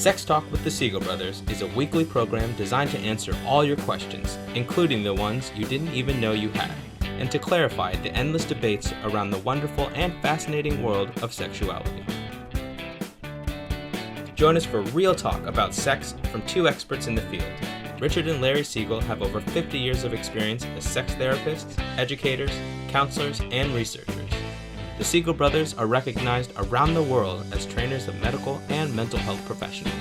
Sex Talk with the Siegel Brothers is a weekly program designed to answer all your questions, including the ones you didn't even know you had, and to clarify the endless debates around the wonderful and fascinating world of sexuality. Join us for real talk about sex from two experts in the field. Richard and Larry Siegel have over 50 years of experience as sex therapists, educators, counselors, and researchers. The Siegel brothers are recognized around the world as trainers of medical and mental health professionals.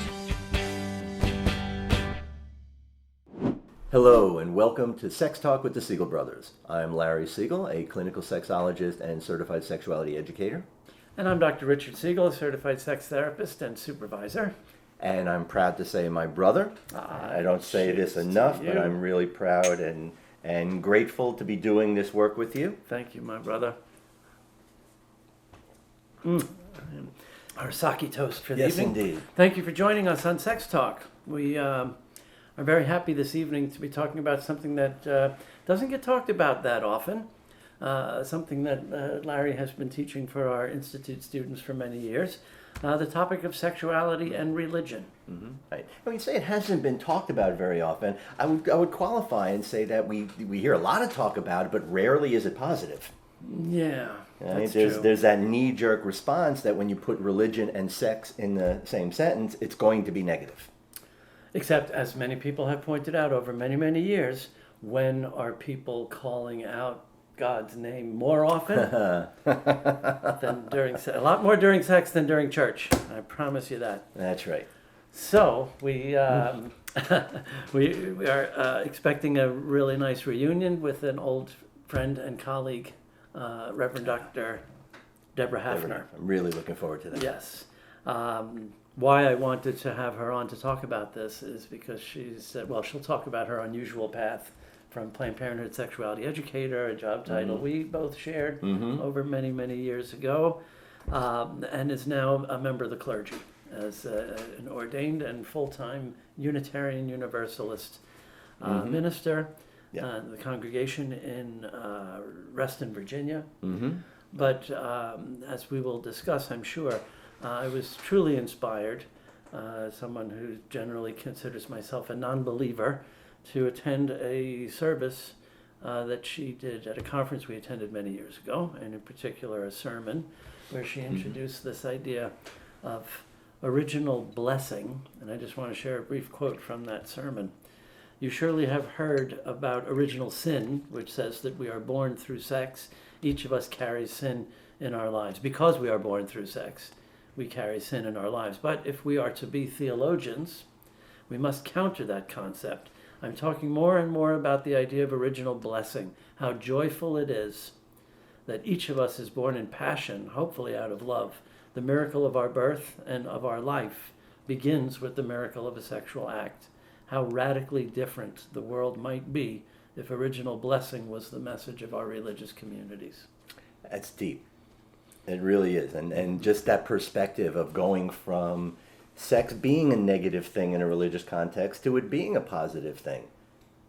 Hello and welcome to Sex Talk with the Siegel Brothers. I'm Larry Siegel, a clinical sexologist and certified sexuality educator. And I'm Dr. Richard Siegel, a certified sex therapist and supervisor. And I'm proud to say my brother. I don't say this enough, but I'm really proud and grateful to be doing this work with you. Thank you, my brother. Our sake toast for the evening. Yes, indeed. Thank you for joining us on Sex Talk. We are very happy this evening to be talking about something that doesn't get talked about that often. Something that Larry has been teaching for our Institute students for many years. The topic of sexuality and religion. Mm-hmm. Right. When you say it hasn't been talked about very often, I would qualify and say that we hear a lot of talk about it, but rarely is it positive. Yeah, right? that's true. There's that knee-jerk response that when you put religion and sex in the same sentence, it's going to be negative. Except, as many people have pointed out over many, many years, when are people calling out God's name more often than during sex? A lot more during sex than during church. I promise you that. That's right. So we are expecting a really nice reunion with an old friend and colleague, Reverend Dr. Debra Haffner. I'm really looking forward to that. Yes. Why I wanted to have her on to talk about this is because she'll talk about her unusual path from Planned Parenthood sexuality educator, a job title we both shared over many, many years ago, and is now a member of the clergy as an ordained and full-time Unitarian Universalist minister. Yeah. The congregation in Reston, Virginia. But as we will discuss, I'm sure, I was truly inspired, someone who generally considers myself a non-believer, to attend a service that she did at a conference we attended many years ago, and in particular a sermon where she introduced this idea of original blessing. And I just want to share a brief quote from that sermon. "You surely have heard about original sin, which says that we are born through sex. Each of us carries sin in our lives. Because we are born through sex, we carry sin in our lives. But if we are to be theologians, we must counter that concept. I'm talking more and more about the idea of original blessing, how joyful it is that each of us is born in passion, hopefully out of love. The miracle of our birth and of our life begins with the miracle of a sexual act. How radically different the world might be if original blessing was the message of our religious communities." That's deep. It really is. And just that perspective of going from sex being a negative thing in a religious context to it being a positive thing.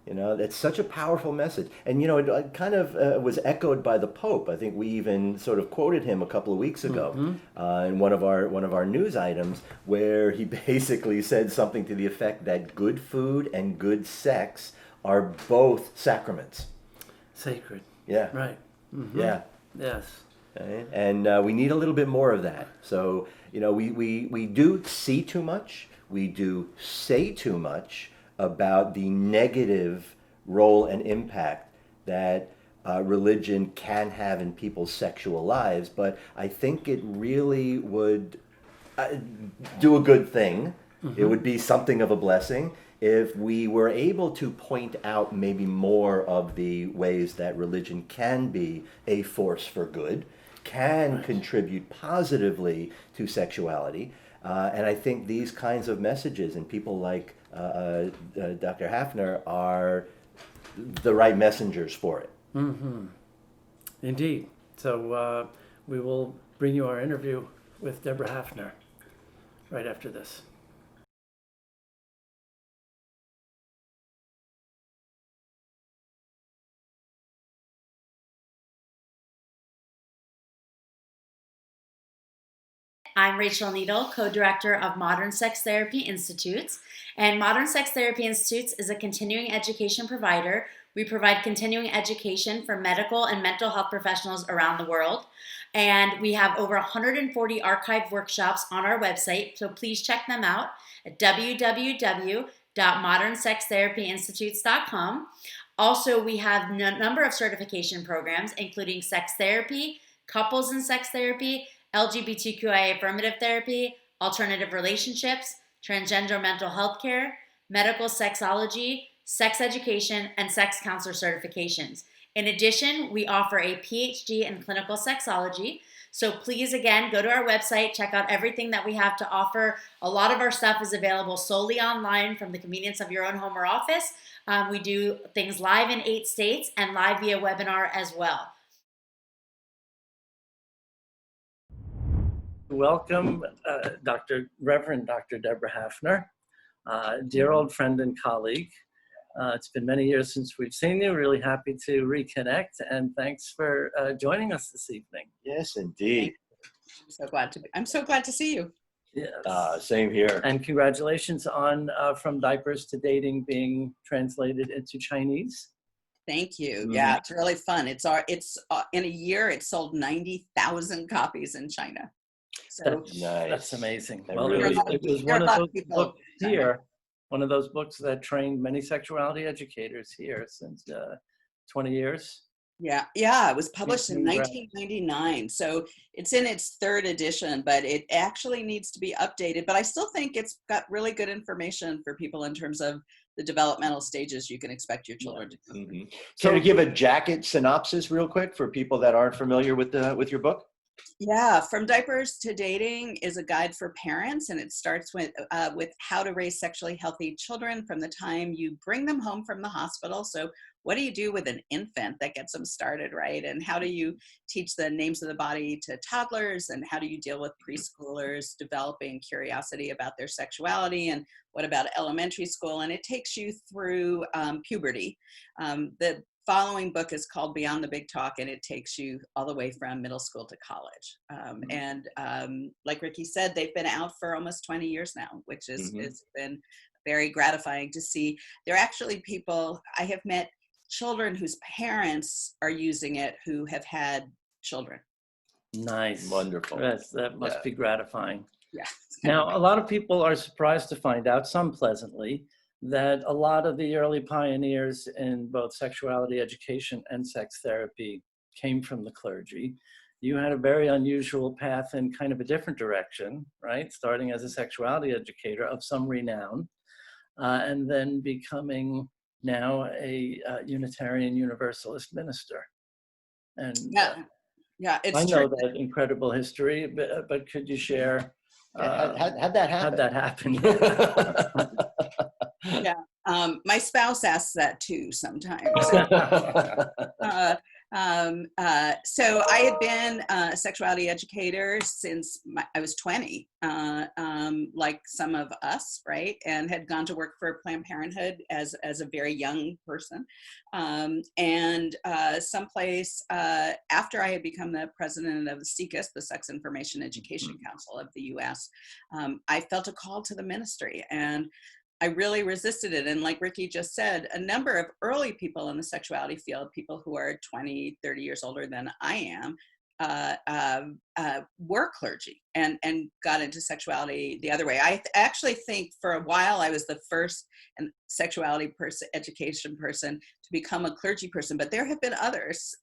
You know, it's such a powerful message. And, you know, it kind of was echoed by the Pope. I think we even sort of quoted him a couple of weeks ago in one of our news items, where he basically said something to the effect that good food and good sex are both sacraments. Sacred. Yeah. Right. Yeah. Yes. Right? And we need a little bit more of that. So, you know, we do see too much. We do say too much about the negative role and impact that religion can have in people's sexual lives. But I think it really would do a good thing. It would be something of a blessing if we were able to point out maybe more of the ways that religion can be a force for good, can contribute positively to sexuality. And I think these kinds of messages and people like Dr. Haffner are the right messengers for it. Indeed. So we will bring you our interview with Debra Haffner right after this. I'm Rachel Needle, co-director of Modern Sex Therapy Institutes. And Modern Sex Therapy Institutes is a continuing education provider. We provide continuing education for medical and mental health professionals around the world. And we have over 140 archived workshops on our website, so please check them out at www.modernsextherapyinstitutes.com. Also, we have a number of certification programs, including sex therapy, couples in sex therapy, LGBTQIA affirmative therapy, alternative relationships, transgender mental health care, medical sexology, sex education, and sex counselor certifications. In addition, we offer a PhD in clinical sexology. So please, again, go to our website, check out everything that we have to offer. A lot of our stuff is available solely online from the convenience of your own home or office. We do things live in 8 states and live via webinar as well. Welcome, Reverend Dr. Debra Haffner, dear old friend and colleague. It's been many years since we've seen you. Really happy to reconnect, and thanks for joining us this evening. Yes, indeed. I'm so glad to see you. Yes. Same here. And congratulations on From Diapers to Dating being translated into Chinese. Thank you. Mm-hmm. Yeah, it's really fun. It's in a year it sold 90,000 copies in China. So Nice. That's amazing. That Well, really it was one of those books here, one of those books that trained many sexuality educators here since 20 years. Yeah, it was published in 1999. So it's in its 3rd edition, but it actually needs to be updated. But I still think it's got really good information for people in terms of the developmental stages you can expect your children to go through. Mm-hmm. Can you give a jacket synopsis real quick for people that aren't familiar with your book? Yeah, From Diapers to Dating is a guide for parents, and it starts with how to raise sexually healthy children from the time you bring them home from the hospital. So what do you do with an infant that gets them started, right? And how do you teach the names of the body to toddlers? And how do you deal with preschoolers developing curiosity about their sexuality? And what about elementary school? And it takes you through puberty. The following book is called Beyond the Big Talk, and it takes you all the way from middle school to college. And like Ricky said, they've been out for almost 20 years now, which is it's been very gratifying to see. There are actually people, I have met children whose parents are using it who have had children. Nice. Wonderful. Yes, that must be gratifying. Yeah. Now, a lot of people are surprised to find out, some pleasantly, that a lot of the early pioneers in both sexuality education and sex therapy came from the clergy. You had a very unusual path in kind of a different direction, right? Starting as a sexuality educator of some renown, and then becoming now a Unitarian Universalist minister. And it's I know true. that incredible history, but could you share How'd that happen? how'd that happen? Yeah, my spouse asks that too sometimes. So I had been a sexuality educator since I was 20, like some of us, right? And had gone to work for Planned Parenthood as a very young person. And someplace after I had become the president of the SECUS, the Sex Information Education Council of the U.S., I felt a call to the ministry, and I really resisted it. And like Ricky just said, a number of early people in the sexuality field, people who are 20, 30 years older than I am, were clergy and got into sexuality the other way. I actually think for a while I was the first sexuality education person to become a clergy person, but there have been others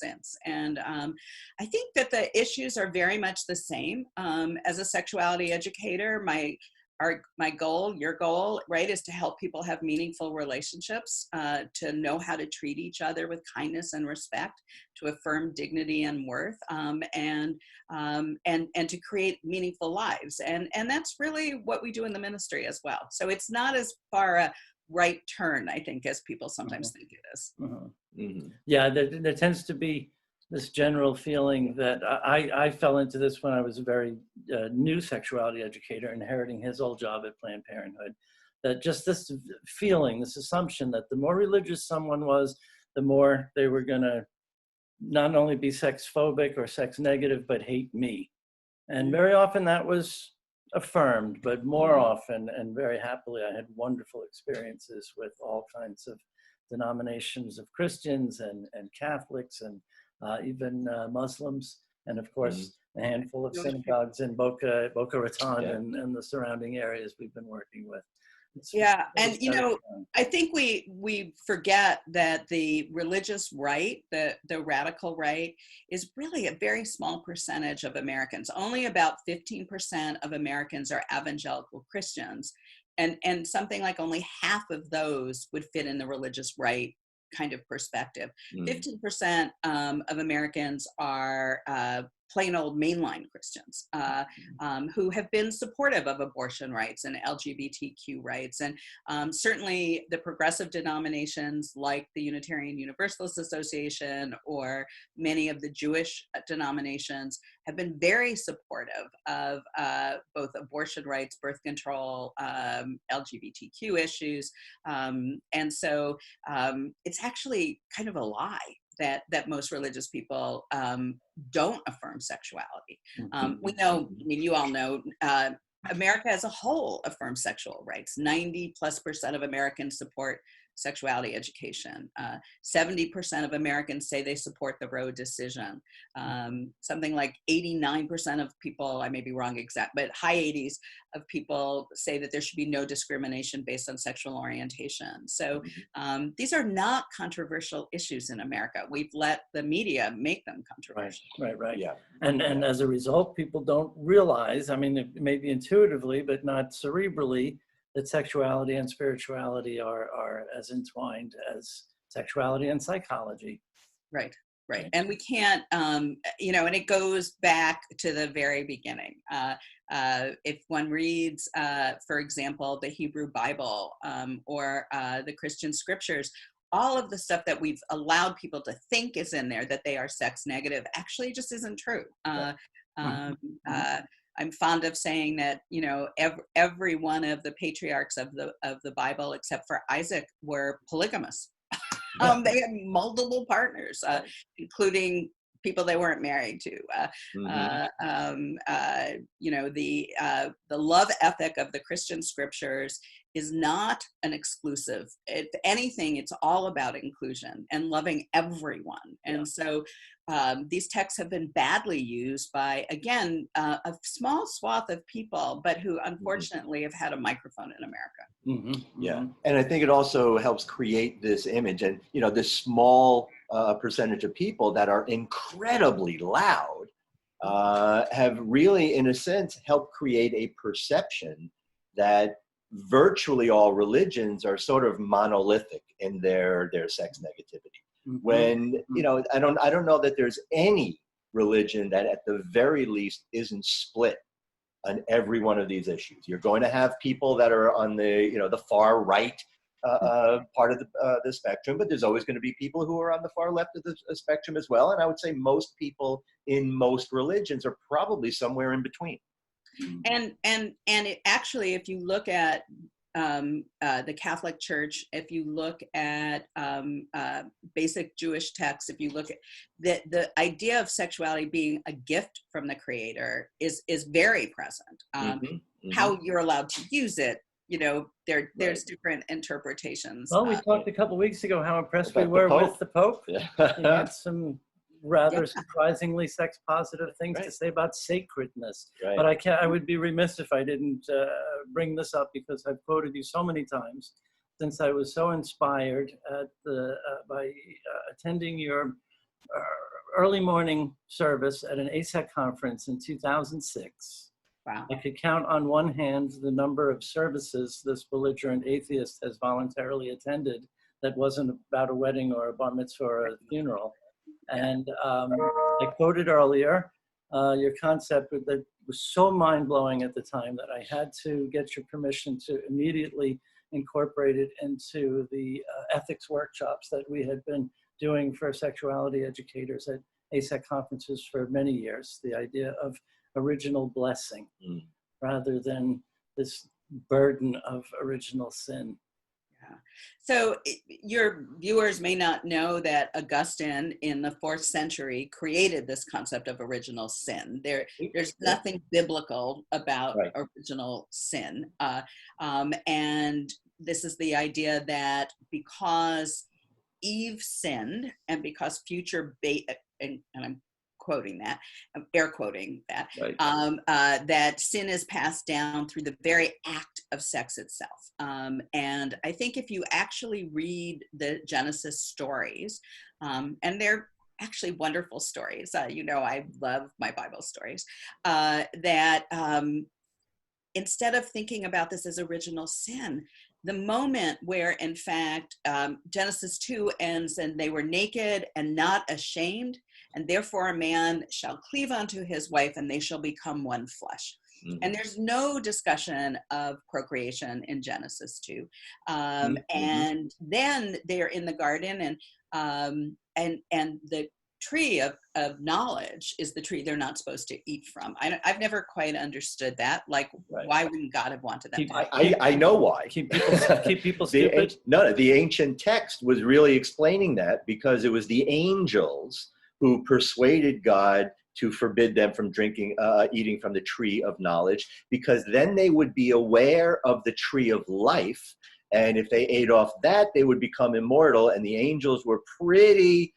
since. And I think that the issues are very much the same. As a sexuality educator, my goal, your goal, right, is to help people have meaningful relationships, to know how to treat each other with kindness and respect, to affirm dignity and worth, and to create meaningful lives. And that's really what we do in the ministry as well. So it's not as far a right turn, I think, as people sometimes think it is. Yeah, there tends to be this general feeling that I fell into this when I was a very new sexuality educator, inheriting his old job at Planned Parenthood, that just this feeling, this assumption that the more religious someone was, the more they were going to not only be sex phobic or sex negative, but hate me. And very often that was affirmed, but more often and very happily, I had wonderful experiences with all kinds of denominations of Christians and Catholics and even Muslims, and of course, a handful of synagogues in Boca Raton and the surrounding areas we've been working with. Yeah, and you know, I think we forget that the religious right, the radical right, is really a very small percentage of Americans. Only about 15% of Americans are evangelical Christians, and something like only half of those would fit in the religious right kind of perspective. 15% of Americans are plain old mainline Christians who have been supportive of abortion rights and LGBTQ rights. And certainly the progressive denominations like the Unitarian Universalist Association or many of the Jewish denominations have been very supportive of both abortion rights, birth control, LGBTQ issues. And so it's actually kind of a lie that most religious people don't affirm sexuality. We know, I mean, you all know, America as a whole affirms sexual rights. 90+% of Americans support sexuality education. 70% of Americans say they support the Roe decision. Something like 89% of people, I may be wrong exact, but high 80s of people say that there should be no discrimination based on sexual orientation. So these are not controversial issues in America. We've let the media make them controversial. Right. Yeah. And as a result, people don't realize, I mean, maybe intuitively, but not cerebrally, that sexuality and spirituality are as entwined as sexuality and psychology. Right. And we can't, you know, and it goes back to the very beginning. If one reads, for example, the Hebrew Bible or the Christian scriptures, all of the stuff that we've allowed people to think is in there, that they are sex negative, actually just isn't true. I'm fond of saying that, you know, every one of the patriarchs of the Bible, except for Isaac, were polygamous. They had multiple partners, including people they weren't married to. You know, the love ethic of the Christian scriptures is not an exclusive. If anything, it's all about inclusion and loving everyone. And so these texts have been badly used by, again, a small swath of people, but who unfortunately have had a microphone in America. Yeah, and I think it also helps create this image, and you know, this small percentage of people that are incredibly loud have really, in a sense, helped create a perception that virtually all religions are sort of monolithic in their sex negativity. When, you know, I don't know that there's any religion that at the very least isn't split on every one of these issues. You're going to have people that are on the, you know, the far right part of the spectrum, but there's always going to be people who are on the far left of the spectrum as well. And I would say most people in most religions are probably somewhere in between. And it actually, if you look at the Catholic Church, if you look at basic Jewish texts, if you look at the idea of sexuality being a gift from the Creator is very present. How you're allowed to use it, you know, there's different interpretations. Well, we talked a couple weeks ago how impressed we were with the Pope. He had some rather surprisingly sex positive things to say about sacredness. But I would be remiss if I didn't bring this up, because I've quoted you so many times since I was so inspired at by attending your early morning service at an ASEC conference in 2006. Wow. I could count on one hand the number of services this belligerent atheist has voluntarily attended that wasn't about a wedding or a bar mitzvah or a funeral. And I quoted earlier your concept that was so mind-blowing at the time that I had to get your permission to immediately incorporate it into the ethics workshops that we had been doing for sexuality educators at ASEC conferences for many years. The idea of original blessing rather than this burden of original sin. So your viewers may not know that Augustine in the 4th century created this concept of original sin. There's nothing biblical about original sin. And this is the idea that because Eve sinned and because future and I'm quoting that, I'm air quoting that, that sin is passed down through the very act of sex itself. And I think if you actually read the Genesis stories, and they're actually wonderful stories, I love my Bible stories, that instead of thinking about this as original sin, the moment where, in fact, Genesis 2 ends and they were naked and not ashamed, and therefore a man shall cleave unto his wife and they shall become one flesh. Mm-hmm. And there's no discussion of procreation in Genesis 2. Mm-hmm. And then they're in the garden and the tree of knowledge is the tree they're not supposed to eat from. I've never quite understood that. Like, why wouldn't God have wanted them? I know why. Keep people stupid. The ancient text was really explaining that, because it was the angels who persuaded God to forbid them from eating from the tree of knowledge, because then they would be aware of the tree of life. And if they ate off that, they would become immortal. And the angels were pretty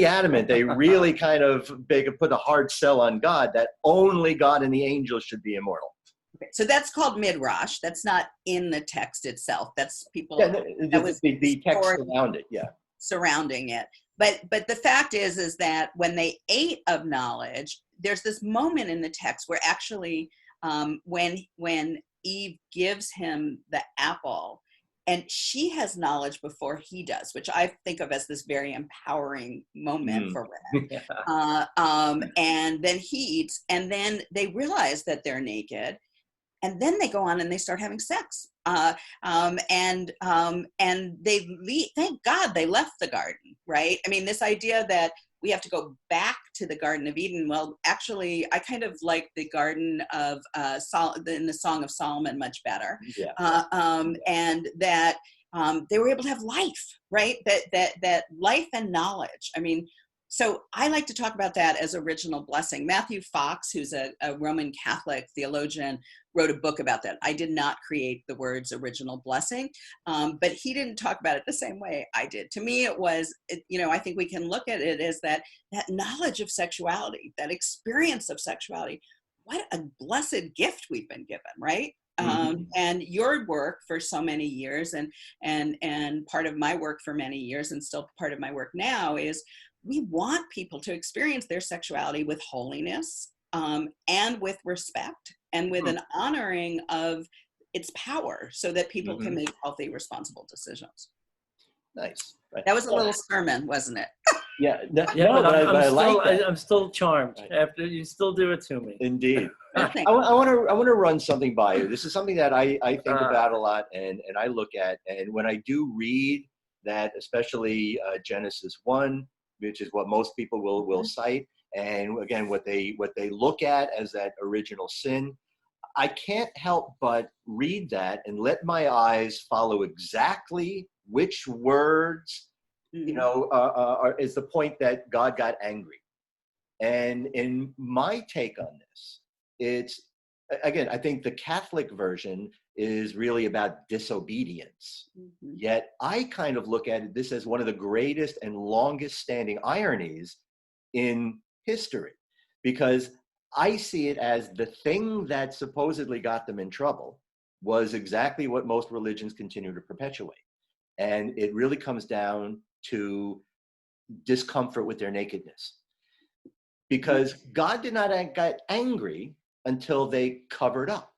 adamant. They really they could put a hard sell on God that only God and the angels should be immortal. Okay, so that's called midrash. That's not in the text itself. That's people. Yeah, the text around it. Yeah, surrounding it. But the fact is that when they ate of knowledge, there's this moment in the text where actually, when Eve gives him the apple, and she has knowledge before he does, which I think of as this very empowering moment for women. And then he eats, and then they realize that they're naked, and then they go on and they start having sex. And they leave. Thank God they left the garden, right? I mean, this idea that we have to go back to the Garden of Eden. Well, actually, I kind of like the Garden of in the Song of Solomon much better. Yeah. And that they were able to have life, right? That life and knowledge. I mean, so I like to talk about that as original blessing. Matthew Fox, who's a Roman Catholic theologian, wrote a book about that. I did not create the words original blessing, but he didn't talk about it the same way I did. To me, it was, I think we can look at it as that knowledge of sexuality, that experience of sexuality. What a blessed gift we've been given, right? Mm-hmm. And your work for so many years, and part of my work for many years, and still part of my work now, is we want people to experience their sexuality with holiness, and with respect, and with an honoring of its power, so that people can make healthy, responsible decisions. Nice. Right. That was a little sermon, wasn't it? Yeah. I'm still charmed. After you still do it to me. Indeed. I want to run something by you. This is something that I think about a lot, and I look at, and when I do read that, especially Genesis 1, which is what most people will cite, and again what they look at as that original sin, I can't help but read that and let my eyes follow exactly which words is the point that God got angry. And in my take on this, it's, again, I think the Catholic version is really about disobedience. Mm-hmm. Yet I kind of look at this as one of the greatest and longest standing ironies in history, because I see it as the thing that supposedly got them in trouble was exactly what most religions continue to perpetuate. And it really comes down to discomfort with their nakedness. Because God did not get angry until they covered up.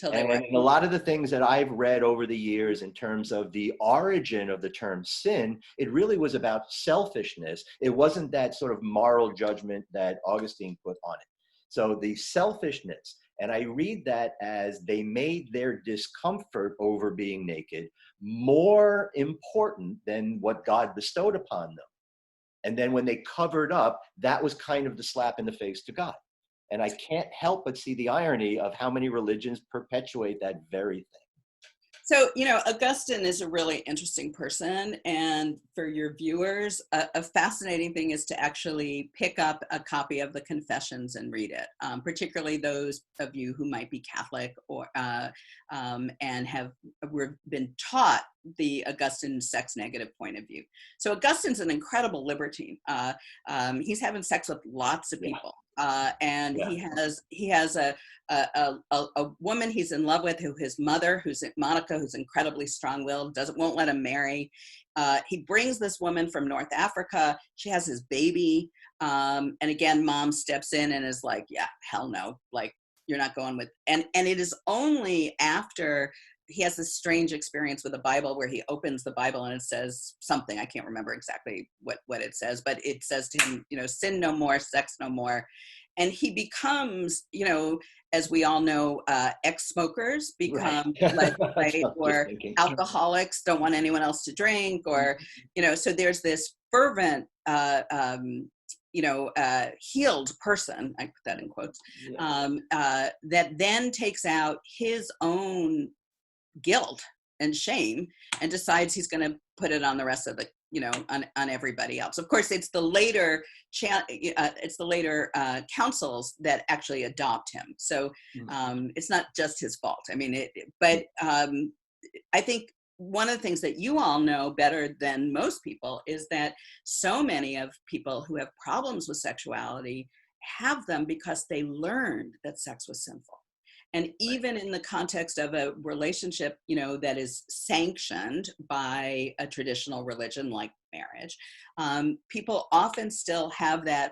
And a lot of the things that I've read over the years in terms of the origin of the term sin, it really was about selfishness. It wasn't that sort of moral judgment that Augustine put on it. So the selfishness, and I read that as they made their discomfort over being naked more important than what God bestowed upon them. And then when they covered up, that was kind of the slap in the face to God. And I can't help but see the irony of how many religions perpetuate that very thing. So, Augustine is a really interesting person. And for your viewers, a fascinating thing is to actually pick up a copy of the Confessions and read it, particularly those of you who might be Catholic or and have been taught the Augustine sex negative point of view. So Augustine's an incredible libertine. He's having sex with lots of people. And he has a woman he's in love with, who his mother, who's Monica, who's incredibly strong-willed, won't let him marry. He brings this woman from North Africa. She has his baby. And again, mom steps in and is like, yeah, hell no. Like, you're not going with, and it is only after he has this strange experience with the Bible where he opens the Bible and it says something, I can't remember exactly what it says, but it says to him, sin no more, sex no more. And he becomes, as we all know, ex-smokers become right, or alcoholics, don't want anyone else to drink, or, so there's this fervent, healed person, I put that in quotes, that then takes out his own guilt and shame and decides he's going to put it on the rest of the, on everybody else. Of course, it's the later councils that actually adopt him. So it's not just his fault. I mean, but I think one of the things that you all know better than most people is that so many of people who have problems with sexuality have them because they learned that sex was sinful. And even in the context of a relationship, that is sanctioned by a traditional religion like marriage, people often still have that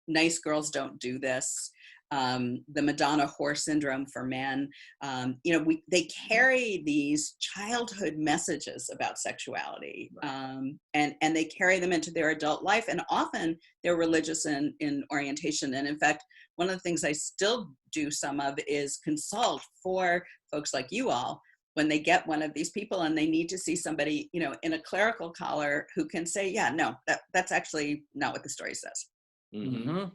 nice girls don't do this. The Madonna whore syndrome for men, they carry these childhood messages about sexuality, and they carry them into their adult life, and often they're religious in orientation. And in fact, one of the things I still do some of is consult for folks like you all when they get one of these people and they need to see somebody, in a clerical collar who can say, yeah, no, that's actually not what the story says. And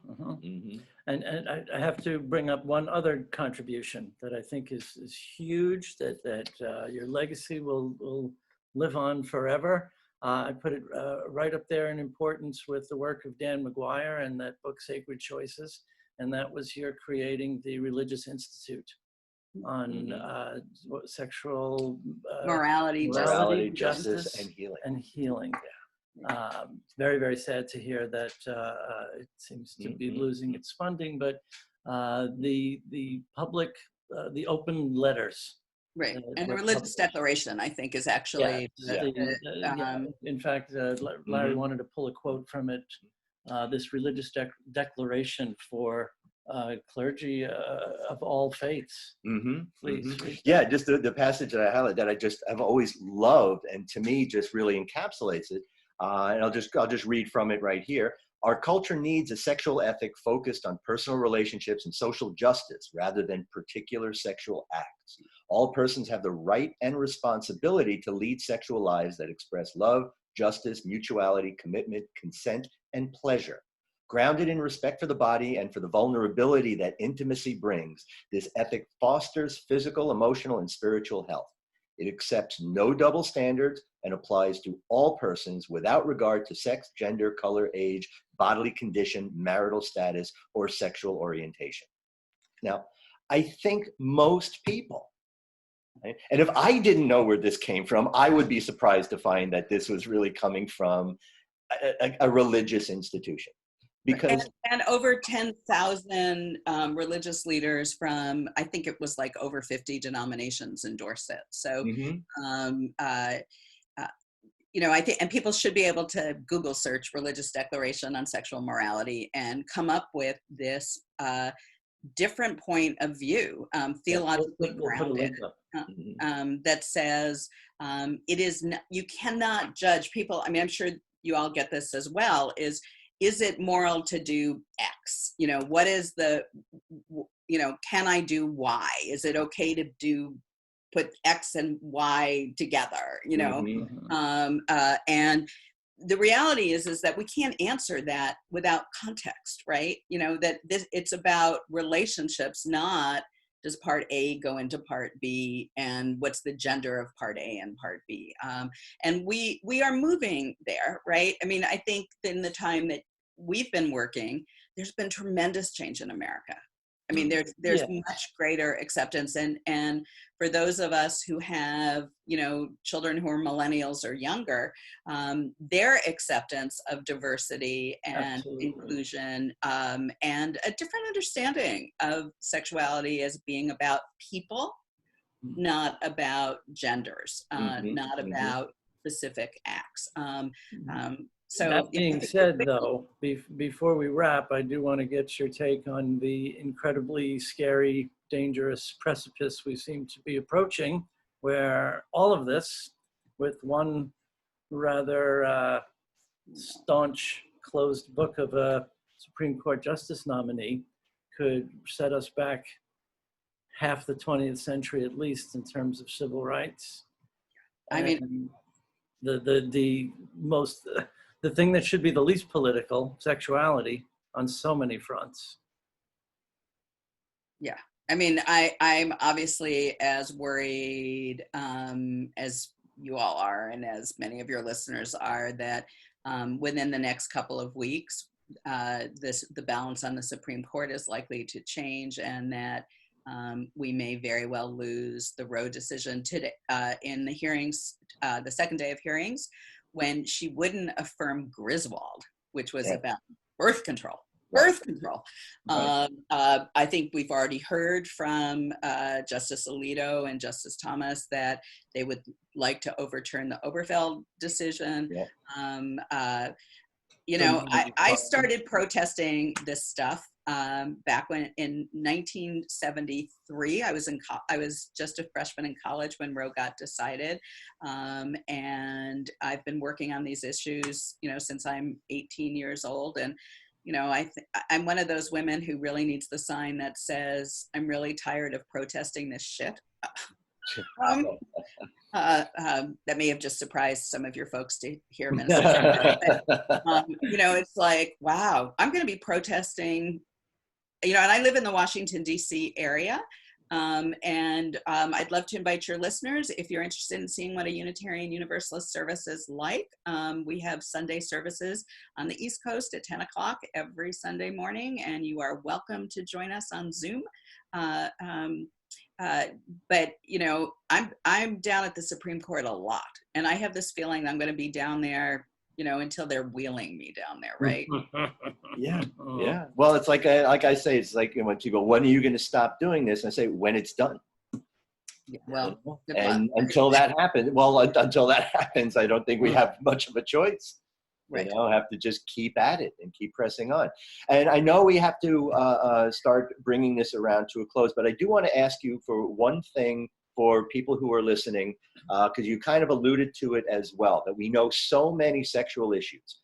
I have to bring up one other contribution that I think is huge, that your legacy will live on forever. I put it right up there in importance with the work of Dan McGuire and that book, Sacred Choices, and that was your creating the Religious Institute on sexual morality, justice, and healing. Very, very sad to hear that it seems to be losing its funding, but the public, the open letters. Right, and the religious declaration, I think, is actually. In fact, Larry wanted to pull a quote from it. This religious declaration for clergy of all faiths. Please. Yeah, just the passage that I highlight that I've always loved, and to me just really encapsulates it. And I'll just read from it right here. Our culture needs a sexual ethic focused on personal relationships and social justice rather than particular sexual acts. All persons have the right and responsibility to lead sexual lives that express love, justice, mutuality, commitment, consent, and pleasure. Grounded in respect for the body and for the vulnerability that intimacy brings, this ethic fosters physical, emotional, and spiritual health. It accepts no double standards and applies to all persons without regard to sex, gender, color, age, bodily condition, marital status, or sexual orientation. Now, I think most people, right? And if I didn't know where this came from, I would be surprised to find that this was really coming from a religious institution. Because and over 10,000 religious leaders from, I think it was like over 50 denominations endorse it. So, I think, and people should be able to Google search religious declaration on sexual morality and come up with this different point of view, theologically grounded, that says it is, you cannot judge people. I mean, I'm sure you all get this as well, is it moral to do X? What is can I do Y? Is it okay to put X and Y together? And the reality is that we can't answer that without context, right? That it's about relationships, not does part A go into part B, and what's the gender of part A and part B? And we are moving there, right? I mean, I think in the time that we've been working, there's been tremendous change in America. I mean, there's Yeah. much greater acceptance, and for those of us who have, you know, children who are millennials or younger, their acceptance of diversity and Absolutely. inclusion, and a different understanding of sexuality as being about people, not about genders, not about specific acts. So That being said, though, before we wrap, I do want to get your take on the incredibly scary, dangerous precipice we seem to be approaching, where all of this, with one rather staunch, closed book of a Supreme Court justice nominee, could set us back half the 20th century at least in terms of civil rights. I mean, The thing that should be the least political, sexuality, on so many fronts. yeah. I mean, I'm obviously as worried as you all are, and as many of your listeners are, that within the next couple of weeks, the balance on the Supreme Court is likely to change, and that we may very well lose the Roe decision today in the hearings, the second day of hearings, when she wouldn't affirm Griswold, which was about birth control. Birth control. I think we've already heard from Justice Alito and Justice Thomas that they would like to overturn the Obergefell decision. You know, I started protesting this stuff back when in 1973. I was just a freshman in college when Roe got decided, and I've been working on these issues, you know, since I'm 18 years old. And you know, I'm one of those women who really needs the sign that says, "I'm really tired of protesting this shit." That may have just surprised some of your folks to hear, Minister. But, you know, it's like, wow, I'm going to be protesting, you know, and I live in the Washington, D.C. area. And I'd love to invite your listeners, if you're interested in seeing what a Unitarian Universalist service is like. We have Sunday services on the East Coast at 10 o'clock every Sunday morning, and you are welcome to join us on Zoom. But you know, I'm down at the Supreme Court a lot, and I have this feeling I'm going to be down there, you know, until they're wheeling me down there, right? Yeah. Well, it's like I say, it's like when people go, "When are you going to stop doing this?" And I say, "When it's done." Yeah, well, and until that happens, I don't think we have much of a choice. Right. You know, have to just keep at it and keep pressing on. And I know we have to start bringing this around to a close, but I do want to ask you for one thing for people who are listening, because you kind of alluded to it as well, that we know so many sexual issues,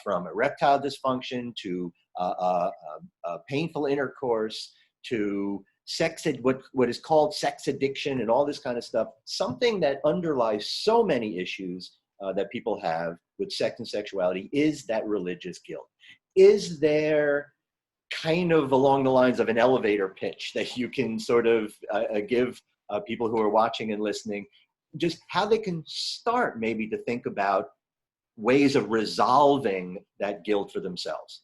from erectile dysfunction to painful intercourse to what is called sex addiction and all this kind of stuff. Something that underlies so many issues that people have with sex and sexuality is that religious guilt. Is there kind of along the lines of an elevator pitch that you can sort of give people who are watching and listening, just how they can start maybe to think about ways of resolving that guilt for themselves?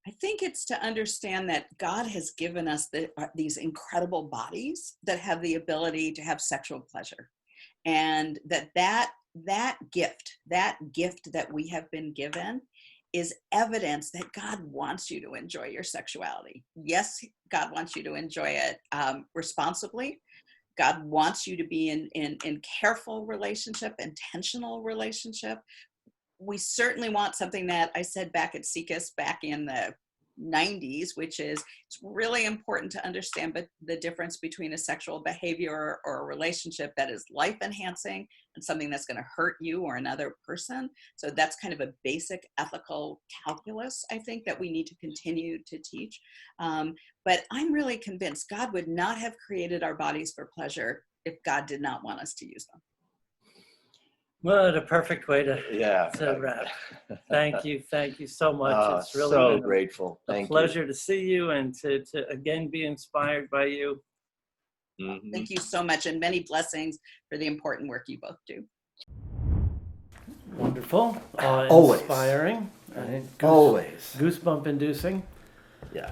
I think it's to understand that God has given us these incredible bodies that have the ability to have sexual pleasure, and that gift that we have been given is evidence that God wants you to enjoy your sexuality. Yes, God wants you to enjoy it responsibly. God wants you to be in careful relationship, intentional relationship. We certainly want something that I said back at SECUS back in the 90s, which is it's really important to understand the difference between a sexual behavior or a relationship that is life enhancing and something that's going to hurt you or another person. So that's kind of a basic ethical calculus, I think, that we need to continue to teach. But I'm really convinced God would not have created our bodies for pleasure if God did not want us to use them. What a perfect way to wrap. Thank you so much. It's really so grateful. a pleasure to see you and to again be inspired by you. Mhm. Thank you so much, and many blessings for the important work you both do. Wonderful. Always. Inspiring. And Always. Goosebump inducing. Yeah.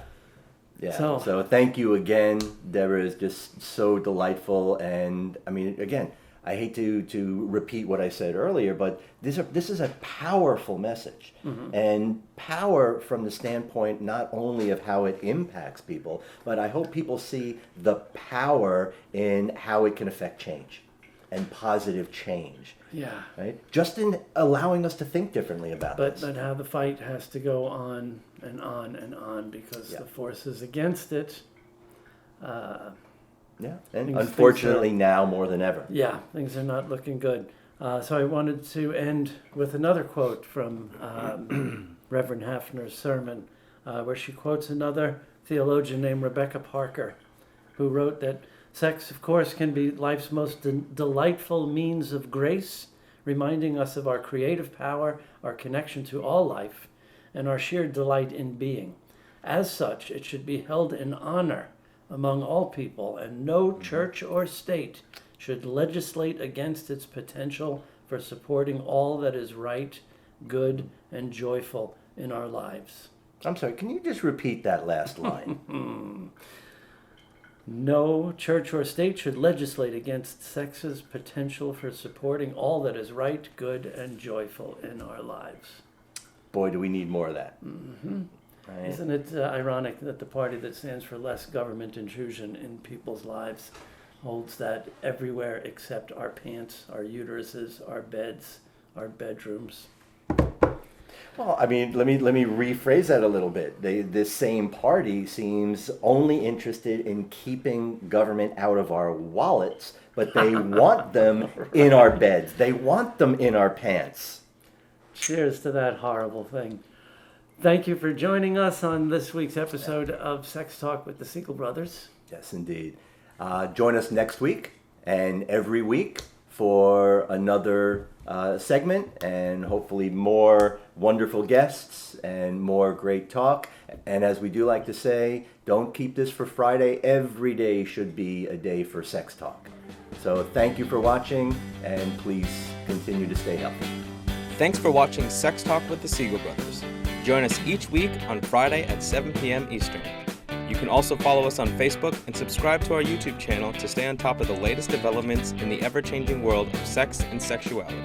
Yeah. So- So thank you again. Deborah is just so delightful. And I mean, again, I hate to repeat what I said earlier, but this is a powerful message. And power from the standpoint not only of how it impacts people, but I hope people see the power in how it can affect change and positive change. Yeah. Right? Just in allowing us to think differently about But this. how the fight has to go on and on and on because Yeah. the forces against it, Yeah. And Things unfortunately now more than ever. yeah, things are not looking good. So I wanted to end with another quote from Reverend Haffner's sermon, where she quotes another theologian named Rebecca Parker, who wrote that sex, of course, can be life's most delightful means of grace, reminding us of our creative power, our connection to all life, and our sheer delight in being. As such, it should be held in honor among all people, and no church or state should legislate against its potential for supporting all that is right, good, and joyful in our lives. I'm sorry, can you just repeat that last line? No church or state should legislate against sex's potential for supporting all that is right, good, and joyful in our lives. Boy, do we need more of that. Right? Isn't it ironic that the party that stands for less government intrusion in people's lives holds that everywhere except our pants, our uteruses, our beds, our bedrooms? Well, I mean, let me rephrase that a little bit. This same party seems only interested in keeping government out of our wallets, but they want them in our beds. They want them in our pants. Cheers to that horrible thing. Thank you for joining us on this week's episode of Sex Talk with the Siegel Brothers. Yes, indeed. Join us next week and every week for another segment and hopefully more wonderful guests and more great talk. And as we do like to say, don't keep this for Friday. Every day should be a day for sex talk. So thank you for watching, and please continue to stay healthy. Thanks for watching Sex Talk with the Siegel Brothers. Join us each week on Friday at 7 p.m. Eastern. You can also follow us on Facebook and subscribe to our YouTube channel to stay on top of the latest developments in the ever-changing world of sex and sexuality.